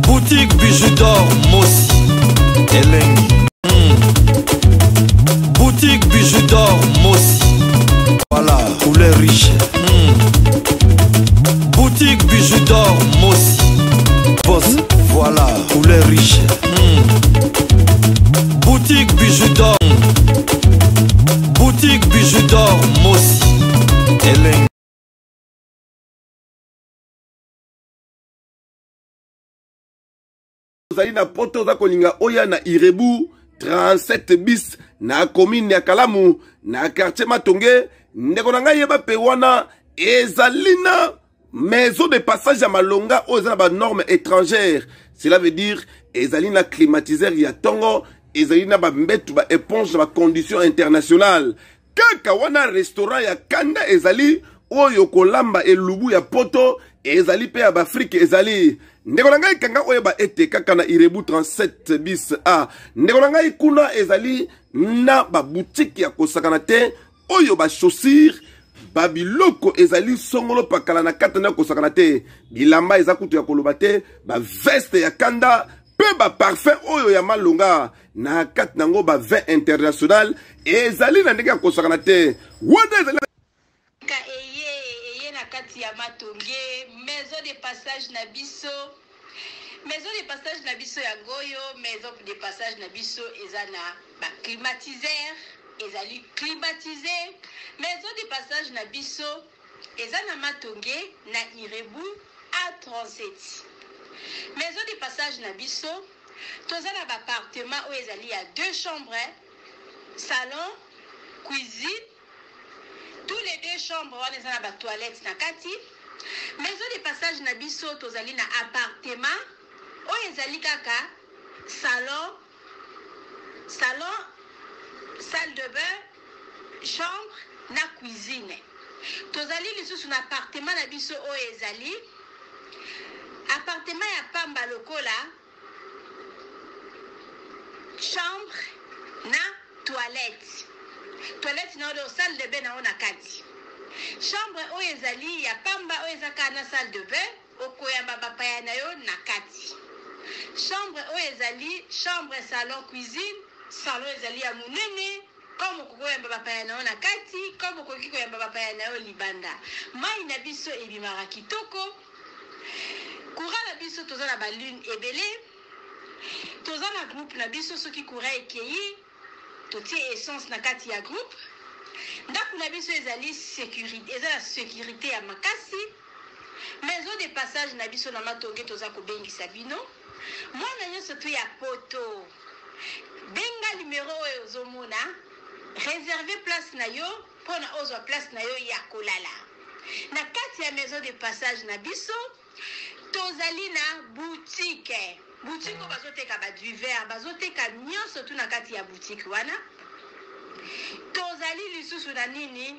Boutique bijoux d'or Mossi Elengi. Boutique bijoux d'or Mossi. Voilà, couleur riche. Boutique bijoux d'or Mossi. Boss, voilà, couleur riche. Boutique bijoux d'or. Boutique bijoux d'or Mossi Elengi. Ozali na poto za kolinga oya na Irebu 37 bis na commune ya Kalamu na quartier Matonge ndeko na ngai yeba pe wana ezali na maison de passage ya malonga oyo eza na ba normes étrangères. Cela veut dire ezali na climatiseur ya tongo, ezali na ba mbetu ba éponge na ba conditions internationales. Kaka wana restaurant ya kanda ezali oyo kolamba elubu ya poto ezali pe ya ba Afrique ezali. Ndeko na ngai kanga oyo ba ete kaka na Irebu 37 bis A. Ndeko na ngai kuna ezali na ba boutique ya kosakana te oyo ba chaussures ba biloko ezali songolo pakala na kata na kosakana te. Bilamba eza kutu ya koloba te, ba veste ya kanda pe ba parfum oyo ya malonga na kata nango ba vin international ezali na ndenge ya kosakana te. Wana ezali kati ya Matonge, maison de passage na biso. Maison de passage na biso ya Goyo, maison de passage na biso ezana ba climatiseur, ezali climatisé. Maison de passage na biso ezana Matonge na Irebu A37. Maison de passage na biso tozana ba appartement où ezali ya 2 chambres, salon, cuisine. Tous les 2 chambres, on est dans la toilette na kati. Maison de passage na biso tozali na appartement. O ezali kaka salon, salle de bain, chambre na cuisine. Tozali lisusu na appartement na biso o ezali appartement ya pamba lokola chambre na toilette. Toilette na odo salle de bain na ona kati. Chambre o ezali ya pamba o ezaka na salle de bain okoyamba bapaya na yo na kati. Chambre o ezali chambre salon cuisine, salon ezali ya munene comme kokoyamba bapaya na yo na kati, comme kokoyamba bapaya na yo libanda. Mai na biso ebimara kitoko. Courant na biso toza na balune ebele. Toza na groupe na biso soki courant ekeyi totie essence na kati ya groupe. Ndaku na biso ezali sécurité, ezala sécurité ya makasi. Maison de passage na biso na Matonge toza ko bengisa bino. Mwana nyonso tu ya poto. Benga numéro oyo ozomona, réserver place na yo pona ozwa place na yo ya kolala. Na kati ya maison de passage na biso tozali na boutique. Boutique où bazoteka ba du verre, bazoteka nyonso tu na kati ya boutique wana. Tozali lisusu na nini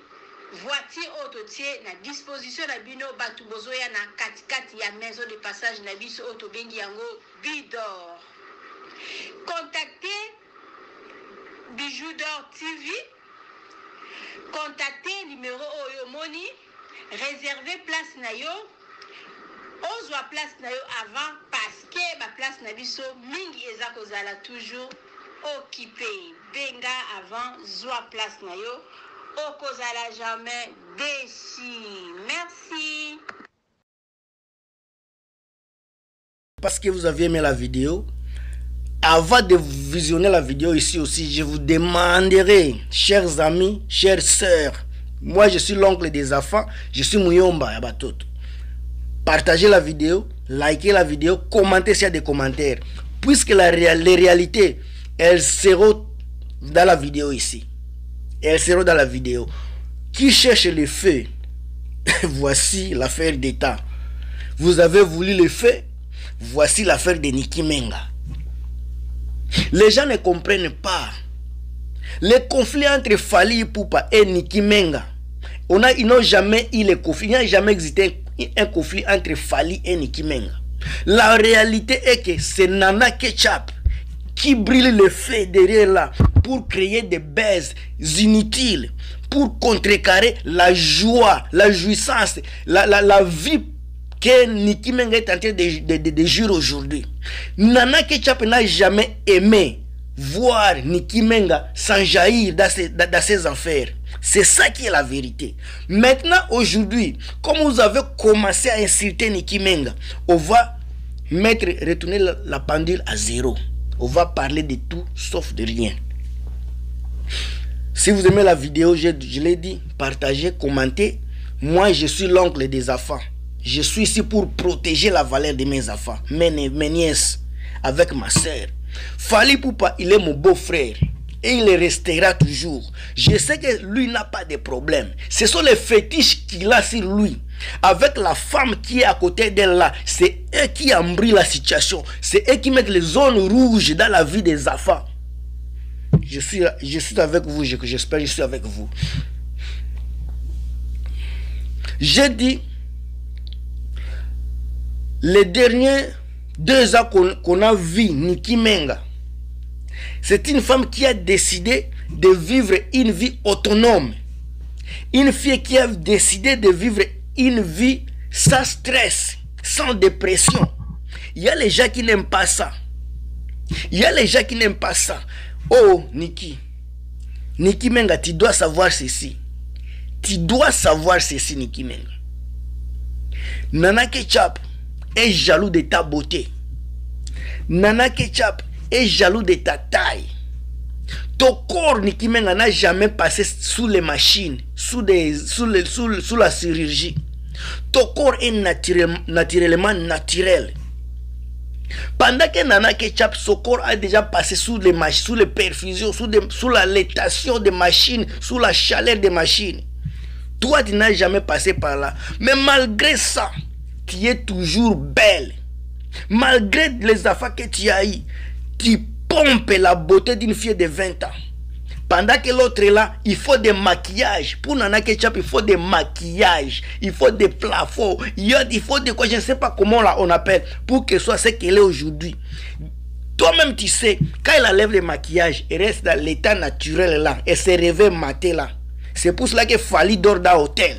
voiture autotie na disposition na bino batu bozoya na kati ya maison de passage na biso auto bengi yango Bidor. Contactez Bijoux d'Or TV. Contactez numéro oyo moni, réservez place na yo. Ozwa place na yo avant parce que ba place na biso mingi eza kozala toujours occupé. Benga avant zwa place na yo okozala jamais déçu. Merci. Parce que vous avez aimé la vidéo, avant de visionner la vidéo ici aussi, je vous demanderai, chers amis, chères sœurs, moi je suis l'oncle des enfants, je suis Muyomba Yabatoto. Partagez la vidéo, likez la vidéo, commentez s'il y a des commentaires. Puisque les réalités, elles seront dans la vidéo ici. Elles seront dans la vidéo. Qui cherche le feu? Voici l'affaire d'État. Vous avez voulu le feu? Voici l'affaire de Niki Menga. Les gens ne comprennent pas. Le conflit entre Fally Ipupa et Niki Menga. Ils n'ont jamais eu le conflit. Il n'y a jamais existé un conflit entre Fally et Niki Menga. La réalité est que c'est Nana Ketchup qui brille le feu derrière là pour créer des baises inutiles, pour contrecarrer la joie, la jouissance, la vie que Nicki Menga est en train de jurer aujourd'hui. Nana Ketchup n'a jamais aimé voir Nicki Menga s'enjaillir dans ses affaires. C'est ça qui est la vérité. Maintenant, aujourd'hui, comme vous avez commencé à insulter Nicki Menga, on va retourner la pendule à zéro. On va parler de tout sauf de rien. Si vous aimez la vidéo, je l'ai dit, partagez, commentez. Moi, je suis l'oncle des enfants. Je suis ici pour protéger la valeur de mes enfants, mes nièces, avec ma soeur. Fally Ipupa, il est mon beau-frère. Et il restera toujours. Je sais que lui n'a pas de problème. Ce sont les fétiches qu'il a sur lui. Avec la femme qui est à côté d'elle là, c'est eux qui embrouillent la situation. C'est eux qui mettent les zones rouges dans la vie des enfants. Je suis avec vous, j'espère que je suis avec vous. J'ai dit, les derniers 2 ans qu'on a vu Nicki Menga, c'est une femme qui a décidé de vivre une vie autonome. Une fille qui a décidé de vivre une vie sans stress, sans dépression. Il y a les gens qui n'aiment pas ça. Il y a les gens qui n'aiment pas ça. Oh, Nicki Menga, tu dois savoir ceci. Tu dois savoir ceci, Nicki Menga. Nana Ketchup est jaloux de ta beauté. Nana Ketchup est jaloux de ta taille. Ton corps, Nicki Menga, n'a jamais passé sous les machines, sous la chirurgie. Ton corps est naturellement naturel. Pendant que Nana Ketchup, son corps a déjà passé sous les perfusions, sous la laitation des machines, sous la chaleur des machines. Toi, tu n'as jamais passé par là. Mais malgré ça, tu es toujours belle. Malgré les affaires que tu as eues, tu pompes la beauté d'une fille de 20 ans. Pendant que l'autre est là, il faut des maquillages. Pour Nana Ketchup, il faut des maquillages. Il faut des plafonds. Il faut des quoi, je ne sais pas comment on appelle, pour qu'elle soit ce qu'elle est aujourd'hui. Toi-même, tu sais, quand elle enlève le maquillage, elle reste dans l'état naturel là. Elle se réveille maté là. C'est pour cela que Fally dort dans l'hôtel.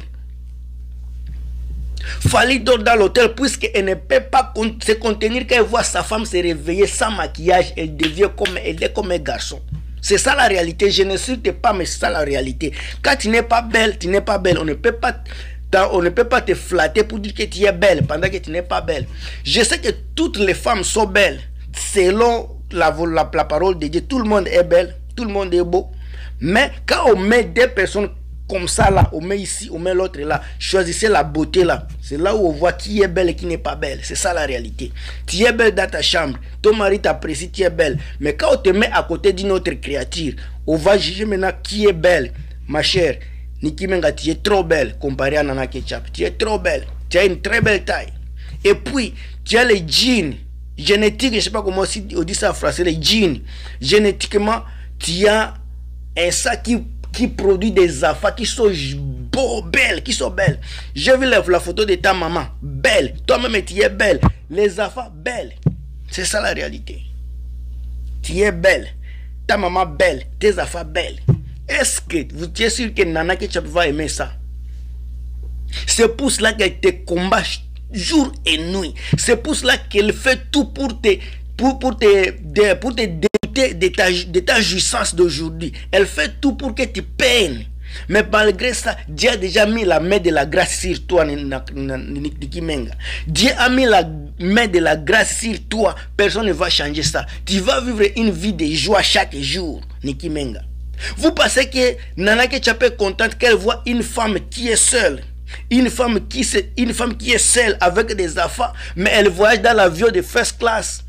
Fally dort dans l'hôtel puisqu'elle ne peut pas se contenir quand elle voit sa femme se réveiller sans maquillage. Elle est comme un garçon. C'est ça la réalité. Je n'insulte pas, mais c'est ça la réalité. Quand tu n'es pas belle, tu n'es pas belle. On ne peut pas te flatter pour dire que tu es belle pendant que tu n'es pas belle. Je sais que toutes les femmes sont belles. Selon la parole de Dieu, tout le monde est belle, tout le monde est beau. Mais quand on met des personnes comme ça là, on met ici, on met l'autre là, choisissez la beauté là. C'est là où on voit qui est belle et qui n'est pas belle. C'est ça la réalité. Tu es belle dans ta chambre, ton mari t'apprécie, tu es belle. Mais quand on te met à côté d'une autre créature, on va juger maintenant qui est belle. Ma chère, Nicki Menga, tu es trop belle comparé à Nana Ketchup. Tu es trop belle. Tu as une très belle taille. Et puis, tu as les jeans génétiques, je ne sais pas comment on dit ça en français, les jeans. Génétiquement, tu as un sac qui produit des affaires qui sont belles, qui sont belles. J'ai vu la photo de ta maman, belle. Toi-même, tu es belle. Les affaires, belles. C'est ça la réalité. Tu es belle. Ta maman, belle. Tes affaires, belles. Est-ce que vous êtes sûr que Nana Ketchup va aimer ça? C'est pour cela qu'elle te combat jour et nuit. C'est pour cela qu'elle fait tout pour te dégoûter de ta jouissance d'aujourd'hui. Elle fait tout pour que tu peines. Mais malgré ça, Dieu a déjà mis la main de la grâce sur toi, Nicki Menga. Dieu a mis la main de la grâce sur toi. Personne ne va changer ça. Tu vas vivre une vie de joie chaque jour, Nicki Menga. Vous pensez que Nana Ketchup est contente qu'elle voit une femme qui est seule? Une femme qui est seule avec des enfants, mais elle voyage dans l'avion de first class.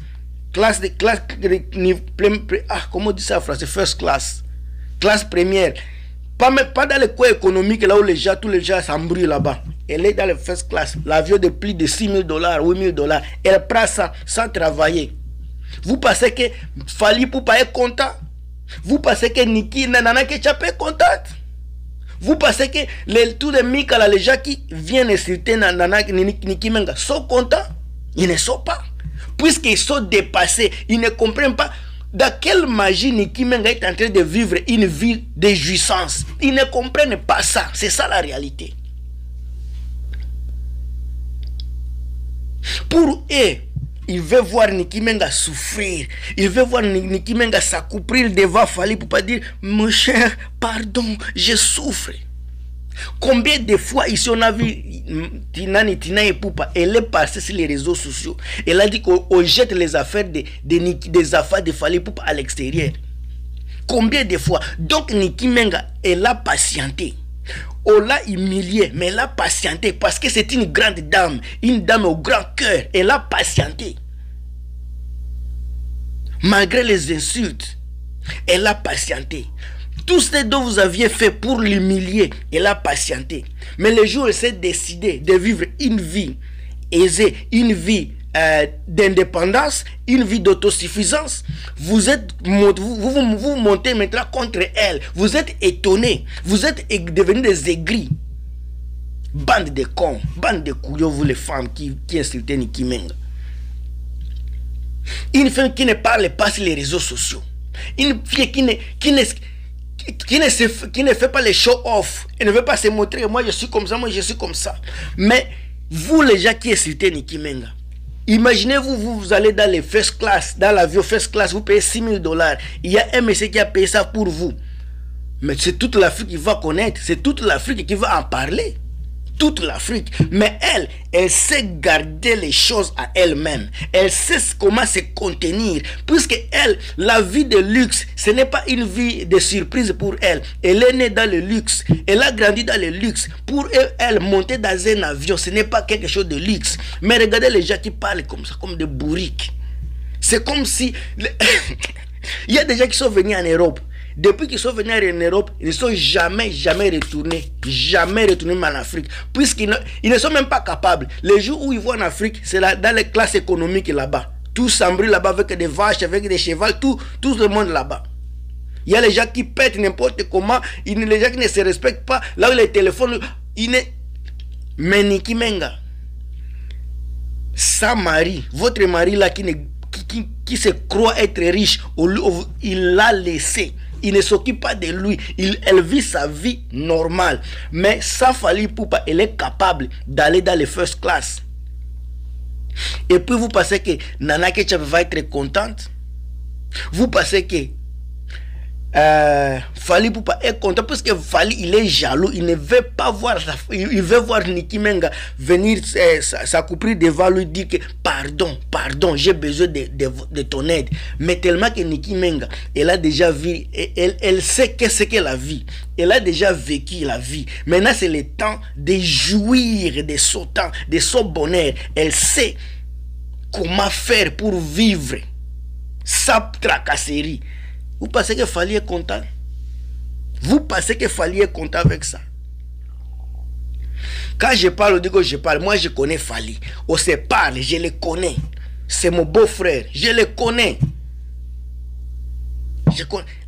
Comment on dit ça en français? First class. Classe première. Pas dans le coin économique, là où tous les gens s'embrouillent là-bas. Elle est dans le first class. L'avion de plus de $6 000, $8 000. Elle prend ça sans travailler. Vous pensez que Fally Ipupa est content? Vous pensez que Nana Ketchup est contente? Vous pensez que tous les Mika, les gens qui viennent insulter Nicki Menga sont contents? Ils ne sont pas. Puisqu'ils sont dépassés, ils ne comprennent pas dans quelle magie Nicki Menga est en train de vivre une vie de jouissance. Ils ne comprennent pas ça. C'est ça la réalité. Pour eux, il veut voir Niki Menga souffrir. Il veut voir Niki Menga s'accouplir devant Fally pour pas dire mon cher, pardon, je souffre. Combien de fois ici on a vu Tina et Poupa, elle est passée sur les réseaux sociaux. Elle a dit qu'on jette les affaires des affaires de Fally Poupa à l'extérieur. Combien de fois? Donc Niki Menga, elle a patienté. On l'a humilié, mais elle a patienté parce que c'est une grande dame, une dame au grand cœur. Elle a patienté. Malgré les insultes, elle a patienté. Tout ce dont vous aviez fait pour l'humilier, elle a patienté. Mais le jour où elle s'est décidée de vivre une vie aisée, une vie d'indépendance, une vie d'autosuffisance, vous montez maintenant contre elle. Vous êtes étonnés, vous êtes devenus des aigris. Bande de cons, bande de couillons, vous les femmes qui insultez Niki Menga. Une femme qui ne parle pas sur les réseaux sociaux. Une fille qui ne fait pas les show-off. Elle ne veut pas se montrer, moi je suis comme ça, moi je suis comme ça. Mais vous les gens qui insultez Niki Menga, imaginez-vous, vous allez dans les first class, dans l'avion first class, vous payez $6,000. Il y a un monsieur qui a payé ça pour vous. Mais c'est toute l'Afrique qui va connaître, c'est toute l'Afrique qui va en parler. Toute l'Afrique. Mais elle sait garder les choses à elle-même. Elle sait comment se contenir. Puisque elle, la vie de luxe, ce n'est pas une vie de surprise pour elle. Elle est née dans le luxe. Elle a grandi dans le luxe. Pour elle, monter dans un avion, ce n'est pas quelque chose de luxe. Mais regardez les gens qui parlent comme ça, comme des bourriques. C'est comme si... Il y a des gens qui sont venus en Europe. Depuis qu'ils sont venus en Europe, ils ne sont jamais retournés. Jamais retournés en Afrique. Puisqu'ils ne sont même pas capables. Les jours où ils vont en Afrique, c'est dans les classes économiques là-bas. Tout s'embrouille là-bas avec des vaches, avec des chevaux, tout le monde là-bas. Il y a les gens qui pètent n'importe comment. Les gens qui ne se respectent pas. Là où les téléphones... Mais Niki Menga, sa mari, votre mari là qui se croit être riche, il l'a laissé. Il ne s'occupe pas de lui. Elle vit sa vie normale. Mais sans Fally Poupa, elle est capable d'aller dans les first class. Et puis vous pensez que Nana Ketchup va être contente? Vous pensez que Fally Poupa est content parce que Fally, il est jaloux, il ne veut pas voir, il veut voir Niki Menga venir s'accouplir devant lui, dire que pardon, j'ai besoin de ton aide. Mais tellement que Niki Menga, elle a déjà vu, elle sait qu'est-ce que la vie, elle a déjà vécu la vie. Maintenant c'est le temps de jouir de son temps, de son bonheur. Elle sait comment faire pour vivre sa tracasserie. Vous pensez que Fally est content? Vous pensez que Fally est content avec ça? Quand je parle, moi je connais Fally. On se parle, je le connais. C'est mon beau-frère, je le connais.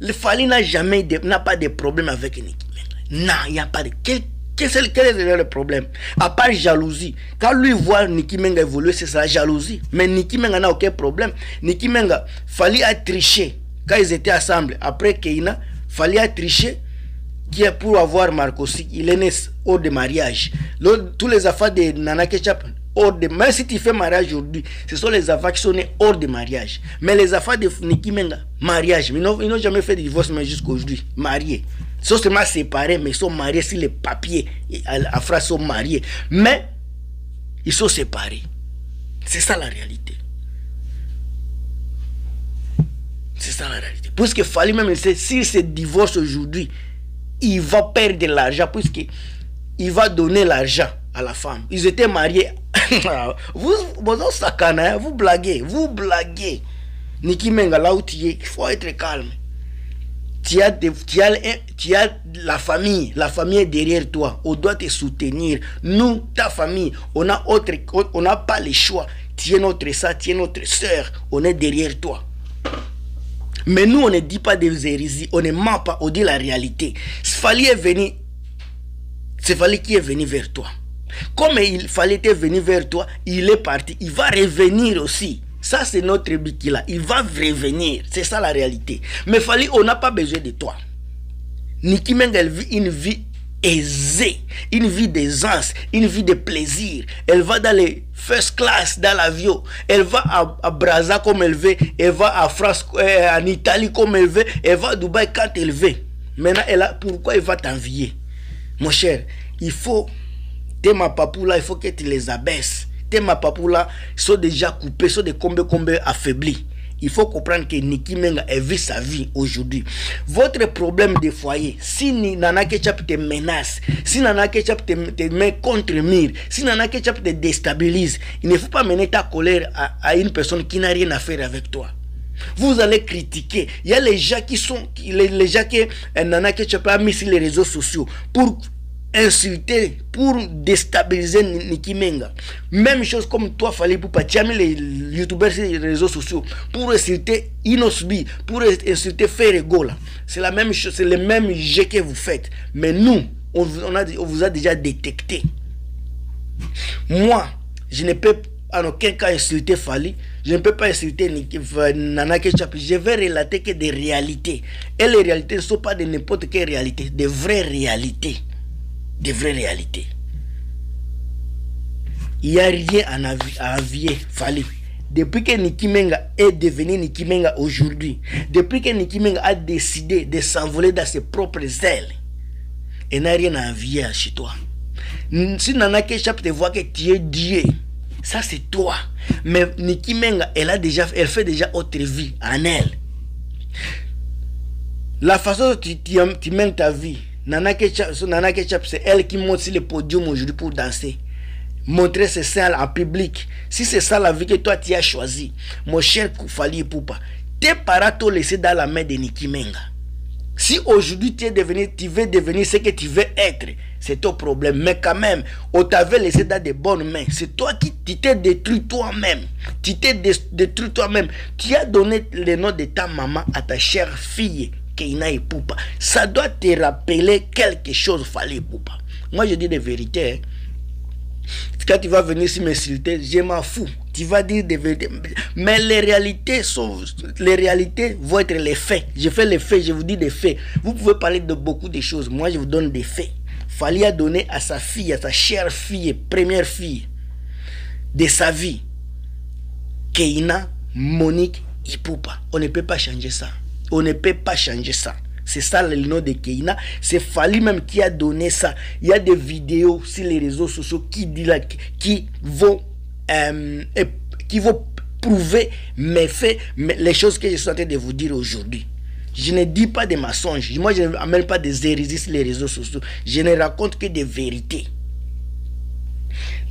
Le Fally n'a pas de problème avec Niki Menga. Non, il n'y a pas de... Quel est le problème? À part jalousie. Quand lui voit Niki Menga évoluer, c'est sa jalousie. Mais Niki Menga n'a aucun problème. Niki Menga, Fally a triché. Quand ils étaient ensemble, après Keina, Fally a triché pour avoir Marcosi. Il est né hors de mariage. Tous les affaires de Nana Ketchup, hors de... Même si tu fais mariage aujourd'hui, ce sont les affaires qui sont nées hors de mariage. Mais les affaires de Niki Menga, mariage. Ils n'ont jamais fait de divorce, mais jusqu'aujourd'hui, mariés. Ils sont seulement séparés, mais ils sont mariés sur les papiers. Les frères sont mariés. Mais, ils sont séparés. C'est ça la réalité. C'est ça la réalité. Puisque Fally même, s'il se divorce aujourd'hui, il va perdre de l'argent, puisqu'il va donner l'argent à la femme. Ils étaient mariés. vous blaguez. Niki Menga, là où tu es, il faut être calme. Tu as la famille est derrière toi. On doit te soutenir. Nous, ta famille, on n'a pas le choix. Tu es notre soeur, tu es notre soeur. On est derrière toi. Mais nous, on ne dit pas des hérésies, on ne ment pas, on dit la réalité. Fally est venu, c'est Fally qui est venu vers toi. Comme il fallait venir vers toi, il est parti, il va revenir aussi. Ça, c'est notre Biki là, il va revenir, c'est ça la réalité. Mais Fally, on n'a pas besoin de toi. Niki Menga, elle vit une vie aisée, une vie d'aisance, une vie de plaisir. Elle va dans les first class dans l'avion, elle va à Brazza comme elle veut, elle va à France, en Italie comme elle veut, elle va à Dubaï quand elle veut. Maintenant, pourquoi elle va t'envier? Mon cher, il faut, tes ma papoula, il faut que tu les abaisses. Tes ma papoula sont déjà coupés, sont des combien affaiblis. Il faut comprendre que Niki Menga vit sa vie aujourd'hui. Votre problème de foyer, si Nana Ketchup te menace, si Nana Ketchup te met contre mur, si Nana Ketchup te déstabilise, il ne faut pas mener ta colère à une personne qui n'a rien à faire avec toi. Vous allez critiquer. Il y a les gens qui sont, les gens que Nana Ketchup a mis sur les réseaux sociaux pour insulter, pour déstabiliser Niki Menga. Même chose comme toi, Fally Ipupa, tu as mis les youtubeurs sur les réseaux sociaux pour insulter Inosbi, pour insulter Ferregola. C'est la même chose, c'est le même jeu que vous faites. Mais nous, on vous a déjà détecté. Moi, je ne peux en aucun cas insulter Fally, je ne peux pas insulter Nana Ketchup. Je vais relater que des réalités. Et les réalités ne sont pas de n'importe quelle réalité, de vraies réalités. Des vraies réalités. Il n'y a rien à envier Fally. Depuis que Niki Menga est devenu Niki Menga aujourd'hui, depuis que Niki Menga a décidé de s'envoler dans ses propres ailes, il n'a rien à envier chez toi. Si Nana Ketchup te voit que tu es Dieu, ça c'est toi. Mais Niki Menga, elle fait déjà autre vie en elle. La façon dont tu mènes ta vie, Nana Ketchup, c'est elle qui monte sur le podium aujourd'hui pour danser. Montrer ses seins en public. Si c'est ça la vie que toi tu as choisi, mon cher Fally Ipupa, tes parents t'ont laissé dans la main de Niki Menga. Si aujourd'hui tu veux devenir ce que tu veux être, c'est ton problème. Mais quand même, on t'avait laissé dans de bonnes mains. C'est toi qui t'es détruit toi-même. Tu t'es détruit toi-même. Tu as donné le nom de ta maman à ta chère fille. Keina Ipupa. Ça doit te rappeler quelque chose, Fally Ipupa. Moi je dis des vérités. Hein. Quand tu vas venir ici m'insulter, je m'en fous. Tu vas dire des vérités. Mais les réalités vont être les faits. Je fais les faits, je vous dis des faits. Vous pouvez parler de beaucoup de choses. Moi je vous donne des faits. Fally a donné à sa fille, à sa chère fille, première fille de sa vie, Keina Monique Ipupa. On ne peut pas changer ça. On ne peut pas changer ça. C'est ça le nom de Keina. C'est Fally même qui a donné ça. Il y a des vidéos sur les réseaux sociaux qui vont prouver mes faits, les choses que je suis en train de vous dire aujourd'hui. Je ne dis pas des mensonges. Moi, je ne amène pas des hérésies sur les réseaux sociaux. Je ne raconte que des vérités.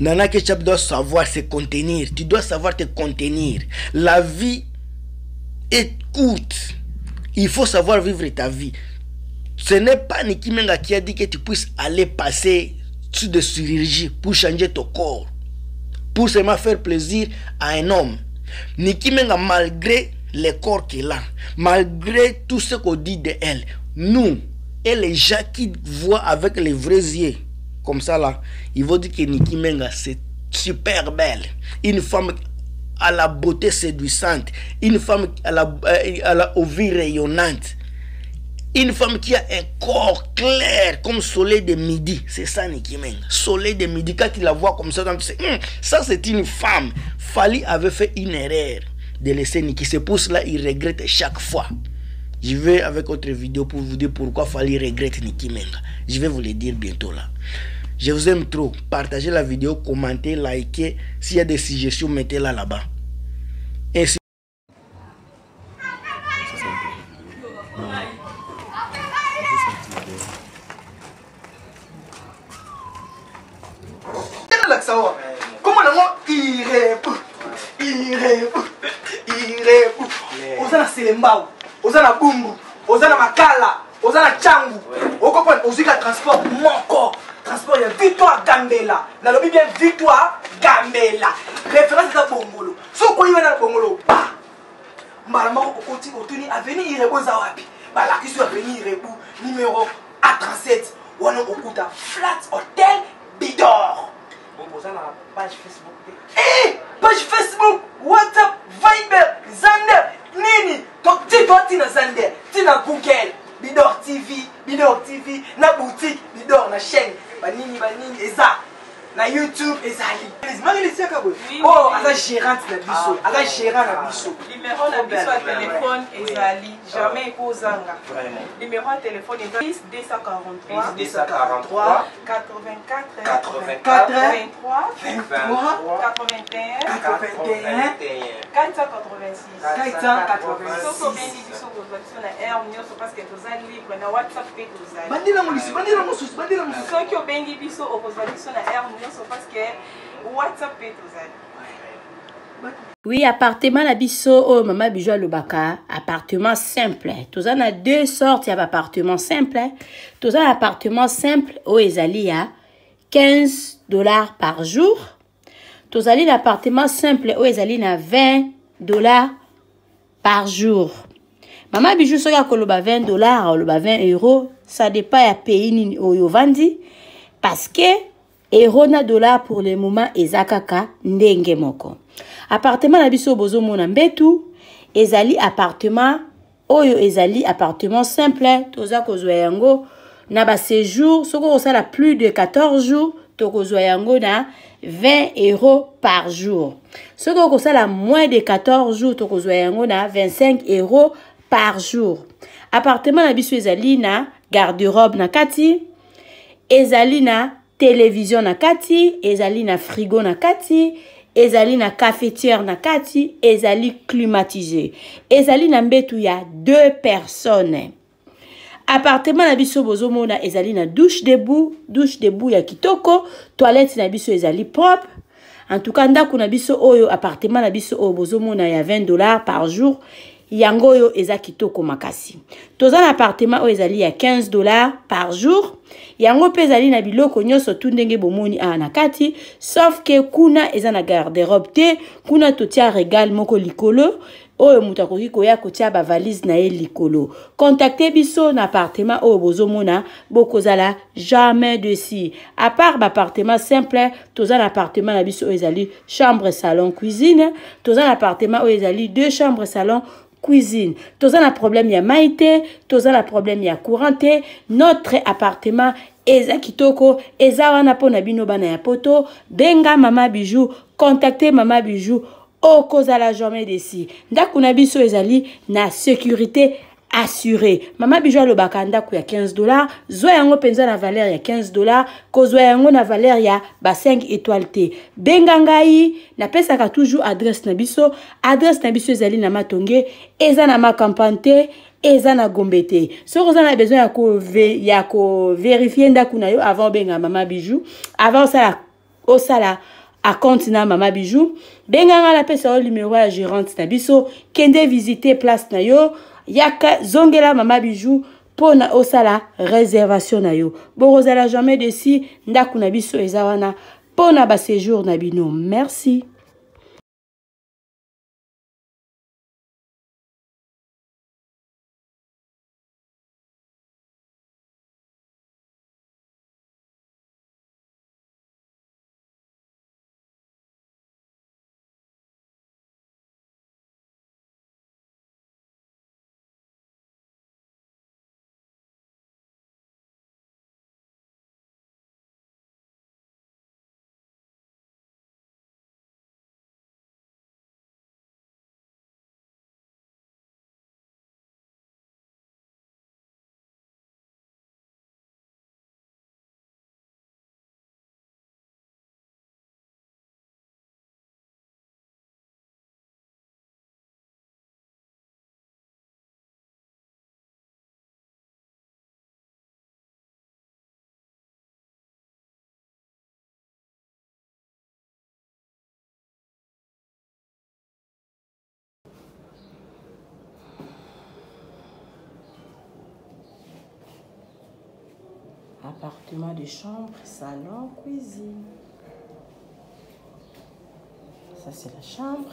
Nana Ketchup doit savoir se contenir. Tu dois savoir te contenir. La vie est courte. Il faut savoir vivre ta vie. Ce n'est pas Niki Menga qui a dit que tu puisses aller passer sur des chirurgies pour changer ton corps, pour seulement faire plaisir à un homme. Niki Menga, malgré le corps qu'elle a, malgré tout ce qu'on dit d'elle, nous et les gens qui voient avec les vrais yeux, comme ça là, ils vont dire que Niki Menga c'est super belle. Une femme à la beauté séduisante, une femme à la vie rayonnante, une femme qui a un corps clair comme soleil de midi. C'est ça Niki Menga. Soleil de midi, quand tu la vois comme ça, tu sais, ça c'est une femme. Fally avait fait une erreur de laisser Niki. C'est pour cela il regrette chaque fois. Je vais avec autre vidéo pour vous dire pourquoi Fally regrette Niki Menga. Je vais vous le dire bientôt là. Je vous aime trop. Partagez la vidéo, commentez, likez. S'il y a des suggestions, mettez-la là-bas. Et si... Comment il répond? Osana Selembao, Osana Bumbu, Osana Makala, Osana Changu. Au comprendre, Osika transport mon corps. Transport, il y a Victoire Gambela. Dans le bien Victoire Gambela. Référence à Bongolo. Si vous voyez dans Bongolo, bah, Malama, on continue à venir Irebo Zawapi. Bah, la question à venir Irebo, numéro A37. Ou on Okuta, Flat Hotel Bidor. Bon, vous avez la page Facebook. Eh, page Facebook, WhatsApp, Viber, Zander, Nini. Donc, dis-toi, tu Zander, tu Google, Bidor TV. TV, bidor TV, na boutique, bidor na chaîne. Banini eza. Na YouTube ezali. Marie-Laetitia Kaboy. Oh, ala gérante na biso. Ala gérant na biso. Numéro na biso à téléphone ezali. Jamais ekozanga. Numéro à téléphone ezali 243 243 84 84 23 23 81 486. Soko bendi biso kozwa biso na air nyonso parce que tozali libre na WhatsApp pe tozali. Bandila molisi, bandila mosusu, bandila mosusu. Soki obengi biso okozwa biso na air nyonso parce que WhatsApp pe tozali. Oui, appartement na biso oh mama bijou alobaka appartement simple. Toza na deux sortes ya appartement simple. Toza na appartement simple o ezali ya $15 par jour. Tozali l'appartement simple o ezali na $20 par jour. Mama bijou soki akoloba $20 oloba €20, ça dépend ya pays nini oyo vandi parce que euro na dollar pour le moment ezakaka ndenge moko. Appartement na biso bozo mona mbetu ezali appartement oyo ezali appartement simple toza kozwa yango na ba séjour soko osala plus de 14 jours to kozwa yango na €20 par jour. Soko osala moins de 14 jours to kozwa yango na €25 par jour. Appartement na biso ezali na garde-robe na kati, ezali na télévision na kati, ezali na frigo na kati, ezali na cafetière na kati, ezali climatisé. Ezali na mbetu ya 2 personnes. Appartement na biso bozo mona ezali na douche debout ya kitoko, toilette na biso ezali propre. En tout cas ndako na biso oyo appartement na biso oyo bozo mona ya $20 par jour. Yango yo eza kitoko makasi. Toza na appartement oyo ezali ya $15 par jour. Yango pe ezali na biloko nyonso tu ndenge bomoni na kati, sauf que kuna eza na garde-robe te, kuna totia régal moko likolo oyo mutu akoki koya kotia ba valise na ye likolo. Contactez biso na appartement oyo bozomona bokozala jamais dessus. À part ba appartement simple, toza na appartement na biso oyo ezali chambre, salon, cuisine. Toza na appartement oyo ezali 2 chambres, salon, cuisine. Toza na problème ya maïté, toza na problème ya couranté. Notre appartement eza kitoko, eza wana pona bino bana ya poto. Benga mama bijou, contactez mama bijou. Okozala jamais desi. Ndako na biso ezali na sécurité assurée. Mama bijou alobaka ndako ya $15, zwa yango penza na valeur ya $15, kozwa yango na valeur ya ba 5 étoiles te. Benga ngai na pesaka toujours adresse na biso. Adresse na biso ezali na Matonge, eza na Makampante, eza na Gombe te. Soko za na besoin ya ko vérifier ndako na yo avant benga mama bijou, avant ça osala à compte na mama bijou. Benga nga la pesa o numéro ya gérante na biso, kende visiter place na yo. Yaka zongela mama bijou pona osala réservation na yo. Borozala jamais desi ndako na biso eza wana pona ba séjour na bino. Merci. Appartement de chambre, salon, cuisine. Ça, c'est la chambre.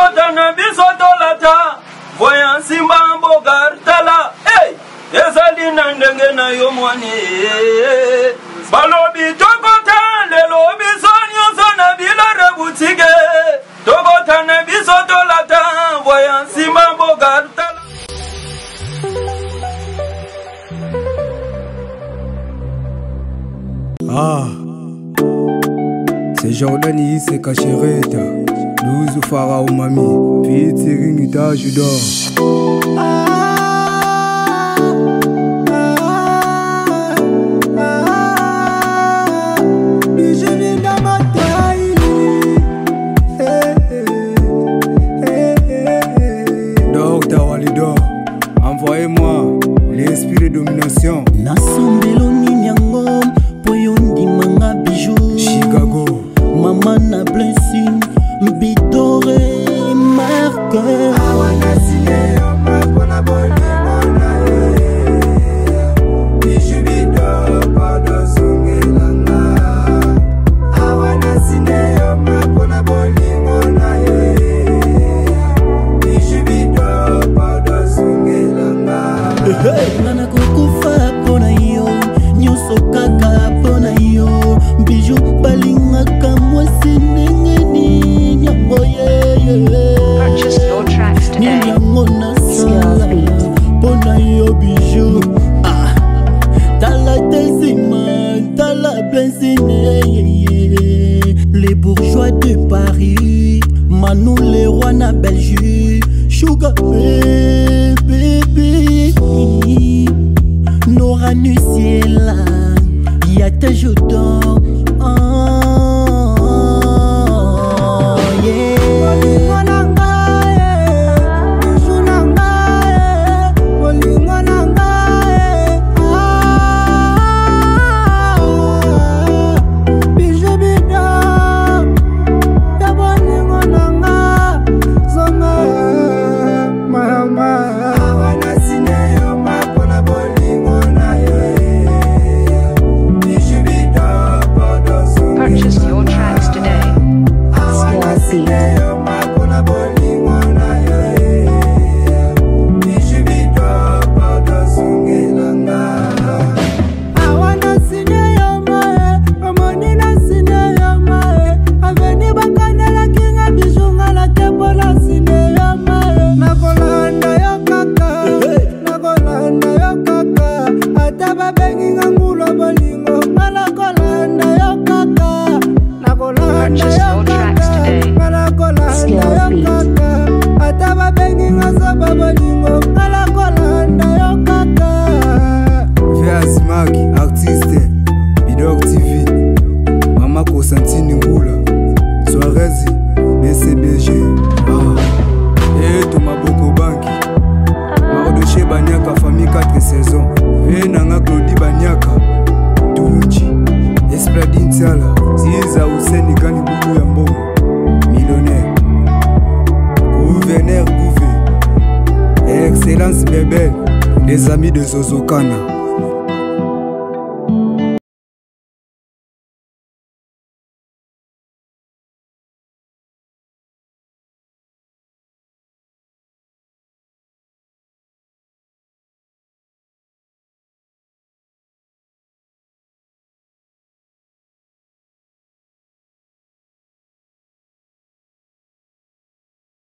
Tokota na biso tolata voyant simba bogartala hey ezali na ndenge na yo mwani balobi tokota lelo biso nyonso na bilare boutique tokota na biso tolata voyant simba bogartala. Ah, c'est Jordan Isse Kachereta, Louzou Farah Mami, featuring Ita Judor. Docteur Walidor, envoyez-moi l'esprit de domination. Chicago, Maman na blessing, bidore marqueur. Awana signé ma bona bolingona Biju bido podo sungelanga. Awana signé ma bona bolingona Biju bido podo sungelanga. Nana kukufa pona yo, nyuso kaka pona yo. Biju balingaka mwasi ndengeni nyangoye. Purchase your tracks today. Nyango na sala pona yo biju. Tala tesima, tala blessine. Les bourgeois de Paris, Manou les rois na Belgique. Sugar baby, Nora Nuciela, Yate Jodon. Artiste, Bidok TV, Mama Kosantini Ngula, Soirezi, BCBG, et Thomas Boko Banki, Marodoche Banyaka, famille 4 saisons, Venanga Claudie Banyaka, Tunchi, Espladine Tiala, Ziza Hussein Gani Boubou Yambongo, millionnaire, gouverneur Gouvé, Excellence Bébel, les amis de Zozokana.